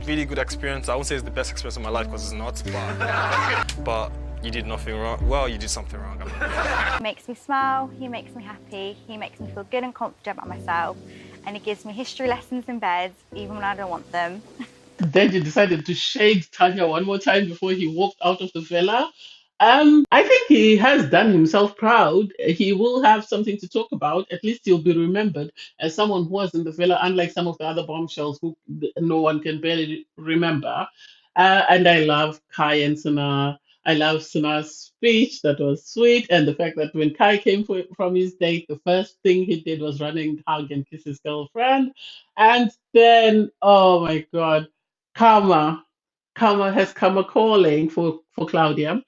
really good experience. I won't say it's the best experience of my life because it's not, but you did nothing wrong. Well, you did something wrong. He makes me smile, he makes me happy, he makes me feel good and confident about myself, and he gives me history lessons in bed, even when I don't want them. Then you decided to shade Tanya one more time before he walked out of the villa. I think he has done himself proud. He will have something to talk about. At least he'll be remembered as someone who was in the villa, unlike some of the other bombshells who no one can barely remember. And I love Kai and Sana. I love Sana's speech. That was sweet. And the fact that when Kai came from his date, the first thing he did was run and hug and kiss his girlfriend. And then, oh my God, Karma. Karma has come a calling for Claudia.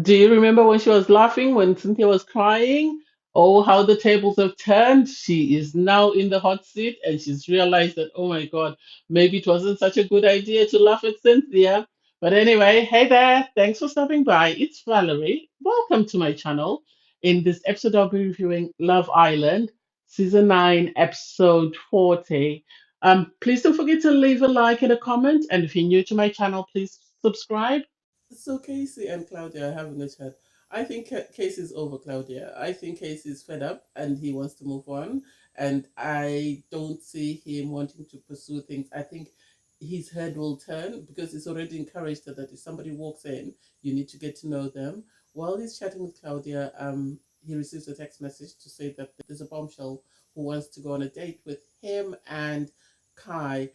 Do you remember when she was laughing when Cynthia was crying? Oh, how the tables have turned. She is now in the hot seat and she's realized that, oh my God, maybe it wasn't such a good idea to laugh at Cynthia. But anyway, hey there. Thanks for stopping by. It's Valerie. Welcome to my channel. In this episode, I'll be reviewing Love Island, Season 9, Episode 40. Please don't forget to leave a like and a comment. And if you're new to my channel, please subscribe. So Casey and Claudia are having a chat. I think Casey's over Claudia. I think Casey's fed up and he wants to move on. And I don't see him wanting to pursue things. I think his head will turn because he's already encouraged her that if somebody walks in, you need to get to know them. While he's chatting with Claudia, he receives a text message to say that there's a bombshell who wants to go on a date with him and Kai.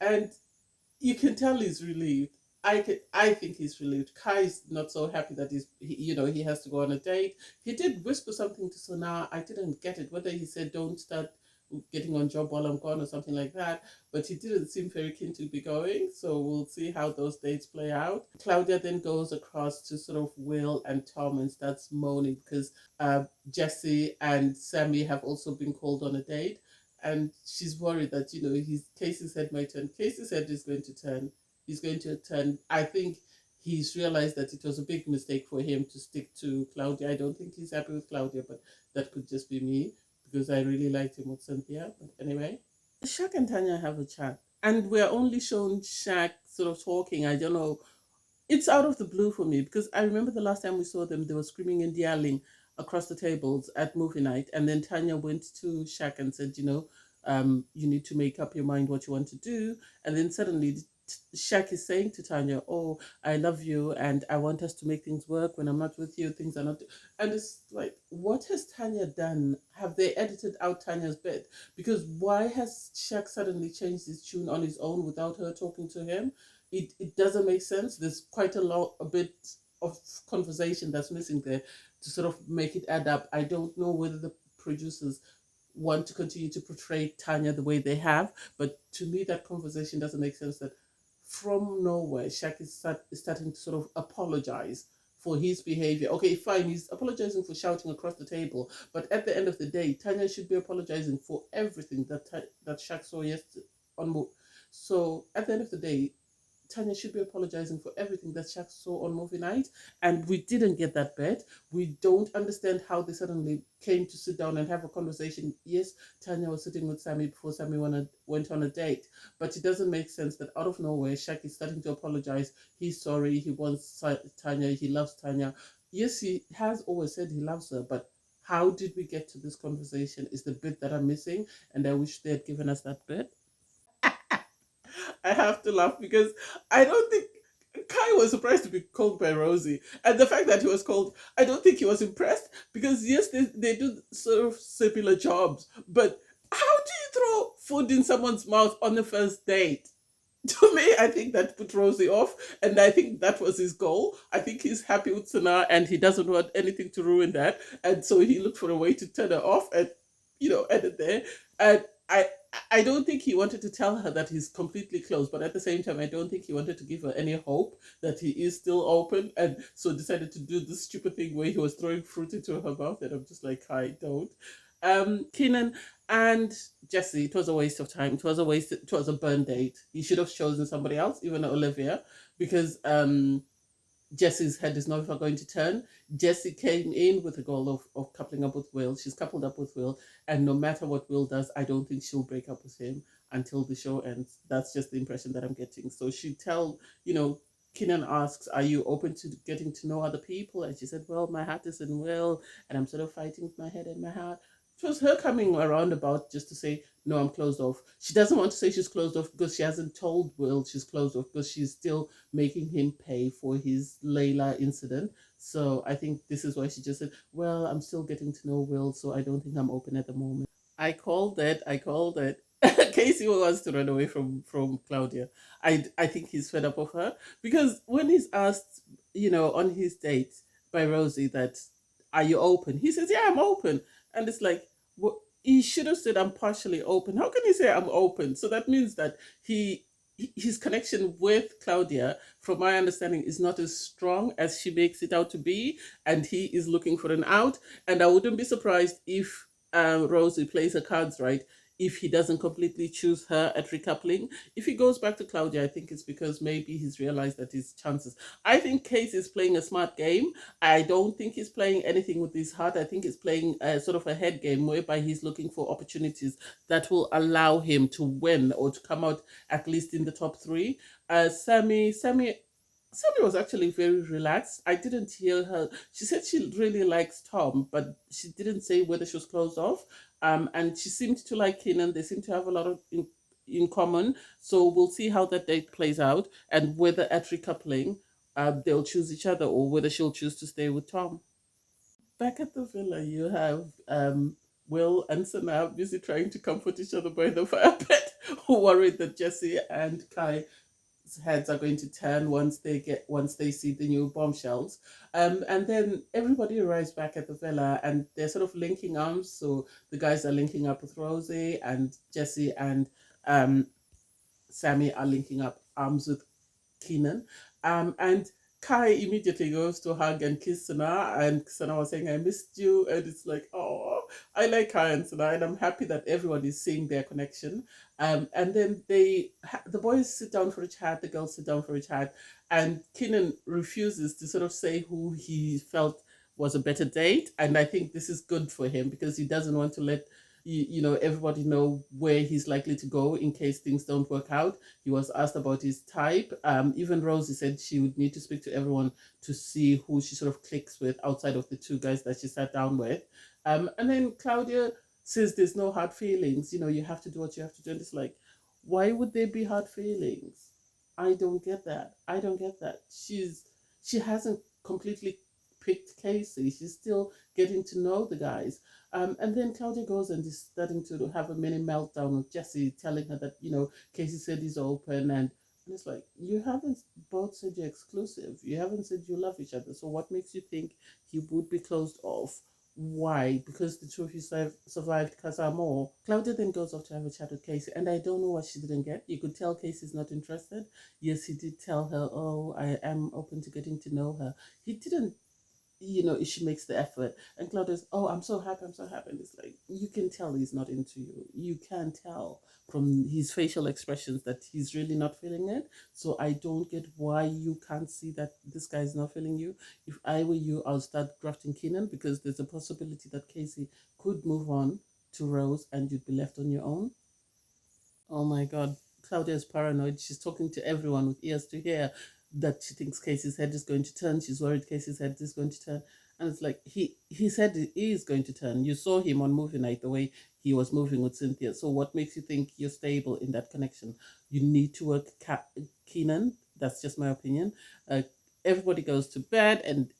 And you can tell he's relieved. I think he's relieved. Kai's not so happy that he has to go on a date. He did whisper something to Sona. I didn't get it, whether he said don't start getting on job while I'm gone or something like that, but he didn't seem very keen to be going, so we'll see how those dates play out. Claudia then goes across to sort of Will and Tom and starts moaning because Jesse and Sammy have also been called on a date, and she's worried that Casey's head might turn. Casey's head is going to turn. He's going to turn. I think he's realized that it was a big mistake for him to stick to Claudia. I don't think he's happy with Claudia, but that could just be me because I really liked him with Cynthia. But anyway, Shaq and Tanya have a chat, and we're only shown Shaq sort of talking. I don't know. It's out of the blue for me because I remember the last time we saw them, they were screaming and yelling across the tables at movie night, and then Tanya went to Shaq and said, you need to make up your mind what you want to do, and then suddenly Shaq is saying to Tanya, "Oh, I love you, and I want us to make things work. When I'm not with you, things are not." And it's like, what has Tanya done? Have they edited out Tanya's bit? Because why has Shaq suddenly changed his tune on his own without her talking to him? It doesn't make sense. There's quite a bit of conversation that's missing there to sort of make it add up. I don't know whether the producers want to continue to portray Tanya the way they have, but to me that conversation doesn't make sense. That from nowhere, Shaq is starting to sort of apologize for his behavior. Okay, fine, he's apologizing for shouting across the table, but at the end of the day, Tanya should be apologizing for everything that Shaq saw yesterday on. So at the end of the day, Tanya should be apologizing for everything that Shaq saw on movie night, and we didn't get that bit. We don't understand how they suddenly came to sit down and have a conversation. Yes, Tanya was sitting with Sammy before Sammy went on a date, but it doesn't make sense that out of nowhere, Shaq is starting to apologize. He's sorry, he wants Tanya, he loves Tanya. Yes, he has always said he loves her, but how did we get to this conversation is the bit that I'm missing, and I wish they had given us that bit. I have to laugh because I don't think Kai was surprised to be called by Rosie. And the fact that he was called, I don't think he was impressed because, yes, they do sort of similar jobs. But how do you throw food in someone's mouth on the first date? To me, I think that put Rosie off. And I think that was his goal. I think he's happy with Sana and he doesn't want anything to ruin that. And so he looked for a way to turn her off and, end it there. And I don't think he wanted to tell her that he's completely closed, but at the same time, I don't think he wanted to give her any hope that he is still open, and so decided to do this stupid thing where he was throwing fruit into her mouth, and I'm just like, I don't. Keenan and Jesse, it was a waste of time. It was a burn date. He should have chosen somebody else, even Olivia, because Jesse's head is never going to turn. Jessie came in with the goal of coupling up with Will. She's coupled up with Will, and no matter what Will does, I don't think she'll break up with him. until the show ends. That's just the impression that I'm getting. So she tell, Keenan asks, "Are you open to getting to know other people?" And she said, "Well, my heart isn't well, and I'm sort of fighting with my head and my heart." It was her coming around about just to say, "No, I'm closed off." She doesn't want to say she's closed off because she hasn't told Will she's closed off, because she's still making him pay for his Layla incident. So I think this is why she just said, "Well, I'm still getting to know Will, so I don't think I'm open at the moment." I called it. I called it. Casey wants to run away from Claudia. I think he's fed up of her, because when he's asked, on his date by Rosie that, "Are you open?" He says, "Yeah, I'm open," and it's like, what? He should have said, "I'm partially open." How can he say I'm open? So that means that his connection with Claudia, from my understanding, is not as strong as she makes it out to be, and he is looking for an out. And I wouldn't be surprised if Rosie plays her cards right, if he doesn't completely choose her at recoupling. If he goes back to Claudia, I think it's because maybe he's realized that his chances. I think Case is playing a smart game. I don't think he's playing anything with his heart. I think he's playing a sort of a head game whereby he's looking for opportunities that will allow him to win or to come out at least in the top three. Sammy was actually very relaxed. I didn't hear her. She said she really likes Tom, but she didn't say whether she was closed off. And she seemed to like Kenan. They seem to have a lot of in common. So we'll see how that date plays out, and whether at recoupling, they'll choose each other, or whether she'll choose to stay with Tom. Back at the villa, you have Will and Sana busy trying to comfort each other by the fire pit, worried that Jesse and Kai heads are going to turn once they see the new bombshells. And then everybody arrives back at the villa, and they're sort of linking arms. So the guys are linking up with Rosie, and Jesse and um, Sammy are linking up arms with Keenan. And Kai immediately goes to hug and kiss Sana, and Sana was saying, "I missed you," and it's like, oh, I like Kai and Sana, and I'm happy that everyone is seeing their connection. And then the boys sit down for a chat, the girls sit down for a chat, and Keenan refuses to sort of say who he felt was a better date, and I think this is good for him, because he doesn't want to let everybody know where he's likely to go in case things don't work out. He was asked about his type. Even Rosie said she would need to speak to everyone to see who she sort of clicks with outside of the two guys that she sat down with. And then Claudia says there's no hard feelings. You have to do what you have to do. And it's like, why would there be hard feelings? I don't get that. I don't get that. She hasn't completely picked Casey. She's still getting to know the guys. And then Claudia goes and is starting to have a mini meltdown with Jesse, telling her that, Casey said he's open. And it's like, you haven't both said you're exclusive. You haven't said you love each other. So what makes you think he would be closed off? Why? Because the two of you survived Casa Amor. Claudia then goes off to have a chat with Casey. And I don't know what she didn't get. You could tell Casey's not interested. Yes, he did tell her, "Oh, I am open to getting to know her." He didn't, she makes the effort. And Claudia's, "Oh, I'm so happy, I'm so happy." And it's like, you can tell he's not into you. You can tell from his facial expressions that he's really not feeling it. So I don't get why you can't see that this guy is not feeling you. If I were you, I'll start drafting Keenan, because there's a possibility that Casey could move on to Rose and you'd be left on your own. Oh my God. Claudia is paranoid. She's talking to everyone with ears to hear that she thinks Casey's head is going to turn. She's worried Casey's head is going to turn. And it's like, his head is going to turn. You saw him on movie night, the way he was moving with Cynthia. So what makes you think you're stable in that connection? You need to work Keenan. That's just my opinion. Everybody goes to bed, and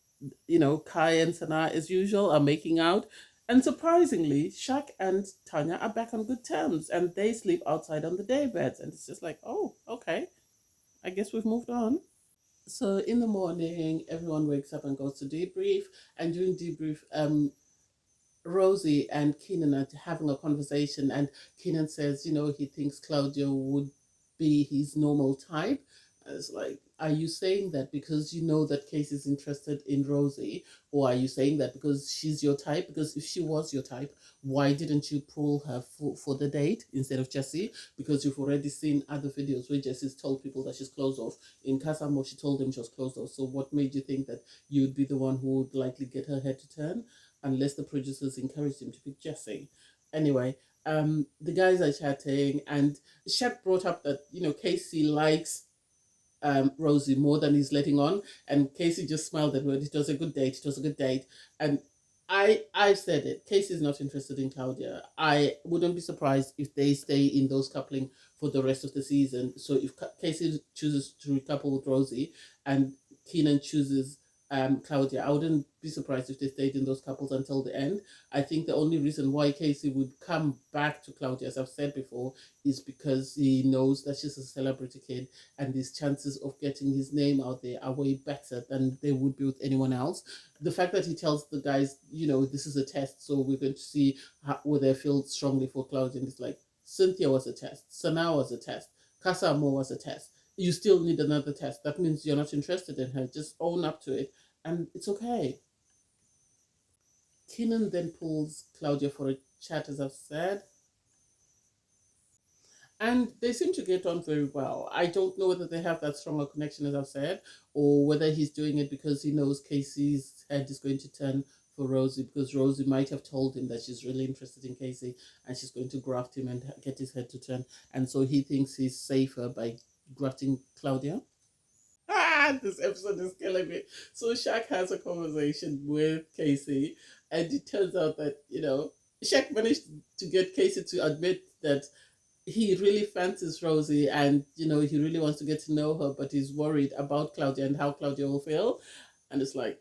Kai and Sana, as usual, are making out. And surprisingly, Shaq and Tanya are back on good terms, and they sleep outside on the day beds. And it's just like, oh, okay, I guess we've moved on. So in the morning, everyone wakes up and goes to debrief. And during debrief, Rosie and Keenan are having a conversation, and Keenan says, he thinks Claudia would be his normal type. And it's like, are you saying that because you know that Casey's interested in Rosie, or are you saying that because she's your type? Because if she was your type, why didn't you pull her for the date instead of Jesse? Because you've already seen other videos where Jesse's told people that she's closed off. In Casamo, she told them she was closed off. So what made you think that you'd be the one who would likely get her head to turn? Unless the producers encouraged him to pick Jesse. Anyway, The guys are chatting, and Shaq brought up that Casey likes Rosie more than he's letting on, and Casey just smiled and went, "It was a good date. It was a good date." And I said it. Casey's not interested in Claudia. I wouldn't be surprised if they stay in those coupling for the rest of the season. So if Casey chooses to recouple with Rosie and Keenan chooses Claudia, I wouldn't be surprised if they stayed in those couples until the end. I think the only reason why Casey would come back to Claudia, as I've said before, is because he knows that she's a celebrity kid and his chances of getting his name out there are way better than they would be with anyone else. The fact that he tells the guys, this is a test, so we're going to see whether they feel strongly for Claudia, and it's like, Cynthia was a test, Sanaa was a test, Casa Amor was a test. You still need another test. That means you're not interested in her. Just own up to it, and it's okay. Keenan then pulls Claudia for a chat, as I've said. And they seem to get on very well. I don't know whether they have that stronger connection, as I've said, or whether he's doing it because he knows Casey's head is going to turn for Rosie, because Rosie might have told him that she's really interested in Casey and she's going to graft him and get his head to turn. And so he thinks he's safer by grafting Claudia. This episode is killing me. So Shaq has a conversation with Casey, and it turns out that, Shaq managed to get Casey to admit that he really fancies Rosie, and he really wants to get to know her, but he's worried about Claudia and how Claudia will feel. And it's like,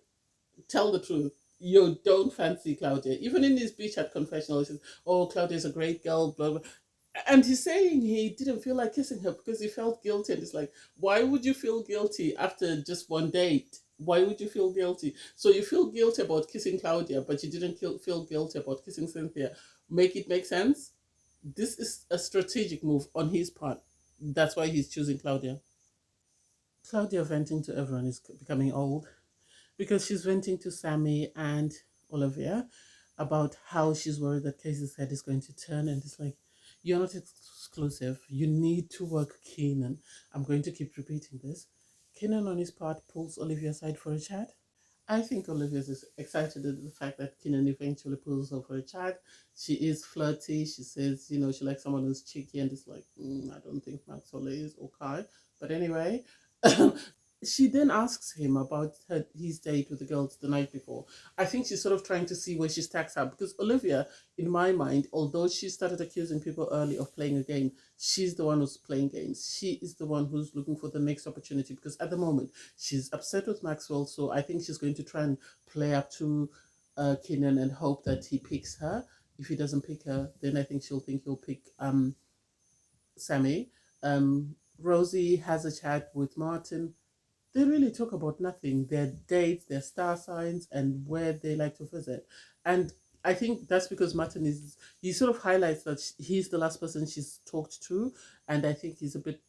tell the truth. You don't fancy Claudia. Even in his beach at confessional, he says, "Oh, Claudia's a great girl, blah blah." And he's saying he didn't feel like kissing her because he felt guilty. And it's like, why would you feel guilty after just one date? Why would you feel guilty? So you feel guilty about kissing Claudia, but you didn't feel guilty about kissing Cynthia. Make it make sense? This is a strategic move on his part. That's why he's choosing Claudia. Claudia venting to everyone is becoming old, because she's venting to Sammy and Olivia about how she's worried that Casey's head is going to turn, and it's like, you're not exclusive. You need to work Keenan. I'm going to keep repeating this. Keenan, on his part, pulls Olivia aside for a chat. I think Olivia's is excited at the fact that Keenan eventually pulls her for a chat. She is flirty. She says, she likes someone who's cheeky, and it's like, I don't think Maxwell is, or Kai. But anyway, she then asks him about his date with the girls the night before. I think she's sort of trying to see where she stacks up, because Olivia, in my mind, although she started accusing people early of playing a game, she's the one who's playing games. She is the one who's looking for the next opportunity, because at the moment she's upset with Maxwell. So I think she's going to try and play up to Keenan and hope that he picks her. If he doesn't pick her, then I think she'll think he'll pick Sammy. Rosie has a chat with Martin. They really talk about nothing, their dates, their star signs, and where they like to visit. And I think that's because Martin he sort of highlights that he's the last person she's talked to. And I think he's a bit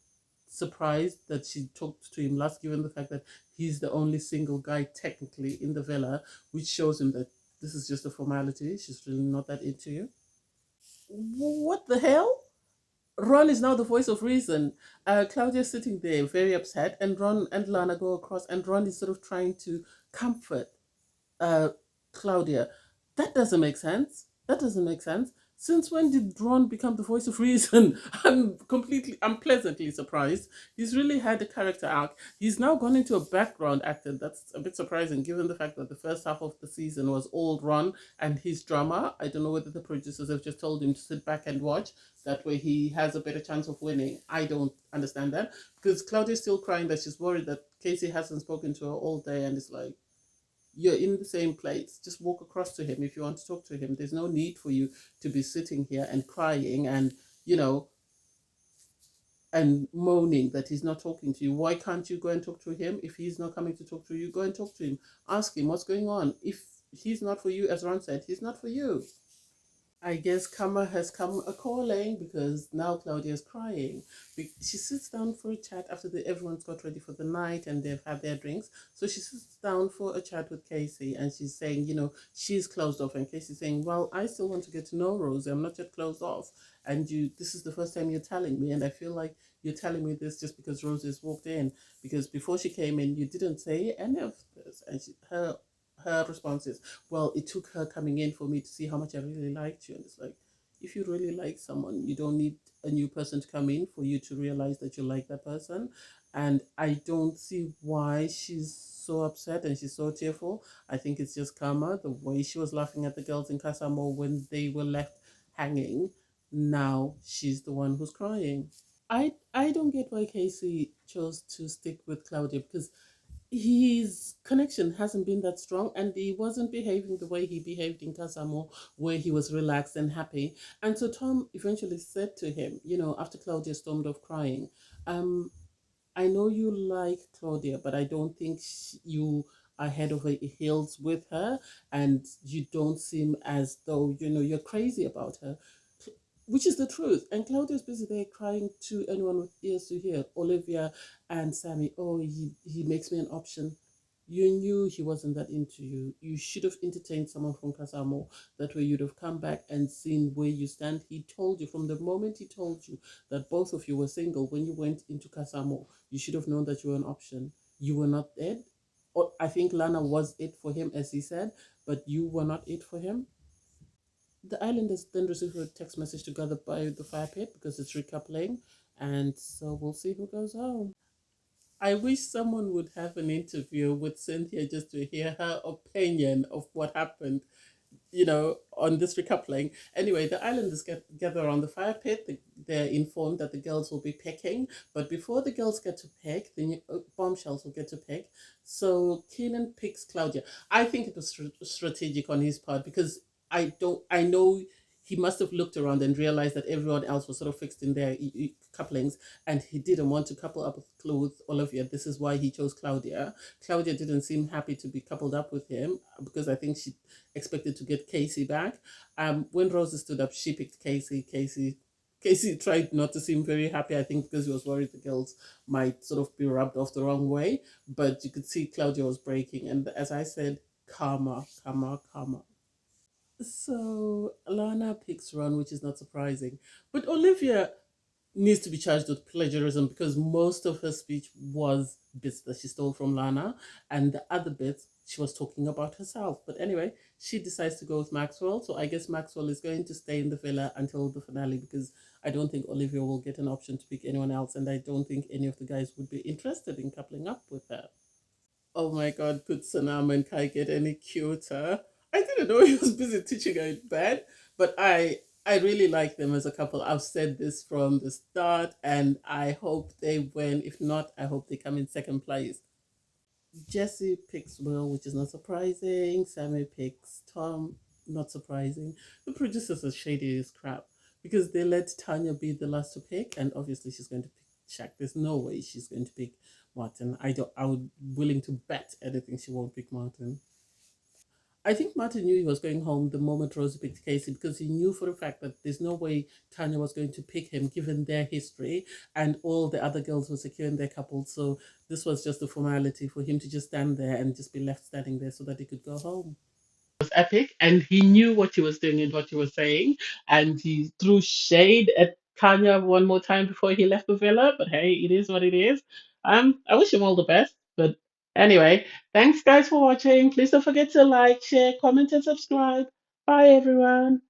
surprised that she talked to him last, given the fact that he's the only single guy technically in the villa, which shows him that this is just a formality. She's really not that into you. What the hell? Ron is now the voice of reason. Claudia's sitting there very upset, and Ron and Lana go across, and Ron is sort of trying to comfort uh, Claudia. That doesn't make sense. That doesn't make sense. Since when did Ron become the voice of reason? I'm pleasantly surprised. He's really had a character arc. He's now gone into a background actor. That's a bit surprising given the fact that the first half of the season was all Ron and his drama. I don't know whether the producers have just told him to sit back and watch. That way he has a better chance of winning. I don't understand that, because Claudia's still crying that she's worried that Casey hasn't spoken to her all day, and it's like, you're in the same place. Just walk across to him if you want to talk to him. There's no need for you to be sitting here and crying and, and moaning that he's not talking to you. Why can't you go and talk to him? If he's not coming to talk to you, go and talk to him. Ask him what's going on. If he's not for you, as Ron said, he's not for you. I guess karma has come a calling, because now Claudia's crying. She sits down for a chat after everyone's got ready for the night and they've had their drinks. So she sits down for a chat with Casey, and she's saying, she's closed off. And Casey's saying, well, I still want to get to know Rosie. I'm not yet closed off. And this is the first time you're telling me. And I feel like you're telling me this just because Rosie's walked in. Because before she came in, you didn't say any of this. And her response is, well, it took her coming in for me to see how much I really liked you. And it's like, If you really like someone, you don't need a new person to come in for you to realize that you like that person. And I don't see why she's so upset and she's so tearful. I think it's just karma. The way she was laughing at the girls in Casamo when they were left hanging, now she's the one who's crying. I don't get why Casey chose to stick with Claudia, because his connection hasn't been that strong and he wasn't behaving the way he behaved in Casamo, where he was relaxed and happy. And so Tom eventually said to him, after Claudia stormed off crying, um, I know you like Claudia, but I don't think you are head over heels with her, and you don't seem as though you're crazy about her, which is the truth. And Claudia's busy there crying to anyone with ears to hear. Olivia and Sammy, oh, he makes me an option. You knew he wasn't that into you. You should have entertained someone from Casamo. That way you'd have come back and seen where you stand. He told you from the moment he told you that both of you were single when you went into Casamo. You should have known that you were an option. You were not it. Or I think Lana was it for him, as he said, but you were not it for him. The islanders then receive a text message to gather by the fire pit because it's recoupling, and so we'll see who goes home. I wish someone would have an interview with Cynthia just to hear her opinion of what happened, on this recoupling. Anyway, the islanders gather around the fire pit. They're informed that the girls will be picking, but before the girls get to pick, the bombshells will get to pick. So Keenan picks Claudia. I think it was strategic on his part, because I know he must have looked around and realized that everyone else was sort of fixed in their couplings, and he didn't want to couple up with Olivia. This is why he chose Claudia. Claudia didn't seem happy to be coupled up with him, because I think she expected to get Casey back. When Rosa stood up, she picked Casey. Casey tried not to seem very happy, I think, because he was worried the girls might sort of be rubbed off the wrong way. But you could see Claudia was breaking. And as I said, karma, karma, karma. So Lana picks Ron, which is not surprising. But Olivia needs to be charged with plagiarism, because most of her speech was bits that she stole from Lana, and the other bits she was talking about herself. But anyway, she decides to go with Maxwell. So I guess Maxwell is going to stay in the villa until the finale, because I don't think Olivia will get an option to pick anyone else, and I don't think any of the guys would be interested in coupling up with her. Oh my god, could Sanam and Kai get any cuter? I didn't know he was busy teaching her in bed, but I really like them as a couple. I've said this from the start, and I hope they win. If not, I hope they come in second place. Jesse picks Will, which is not surprising. Sammy picks Tom, not surprising. The producers are shady as crap, because they let Tanya be the last to pick, and obviously she's going to pick Shaq. There's no way she's going to pick Martin. I would willing to bet anything she won't pick Martin. I think Martin knew he was going home the moment Rosie picked Casey, because he knew for a fact that there's no way Tanya was going to pick him given their history, and all the other girls were secure in their couples. So this was just a formality for him to just stand there and just be left standing there so that he could go home. Was epic, and he knew what he was doing and what he was saying, and he threw shade at Tanya one more time before he left the villa. But hey, it is what it is. I wish him all the best. But anyway, thanks guys for watching. Please don't forget to like, share, comment, and subscribe. Bye everyone.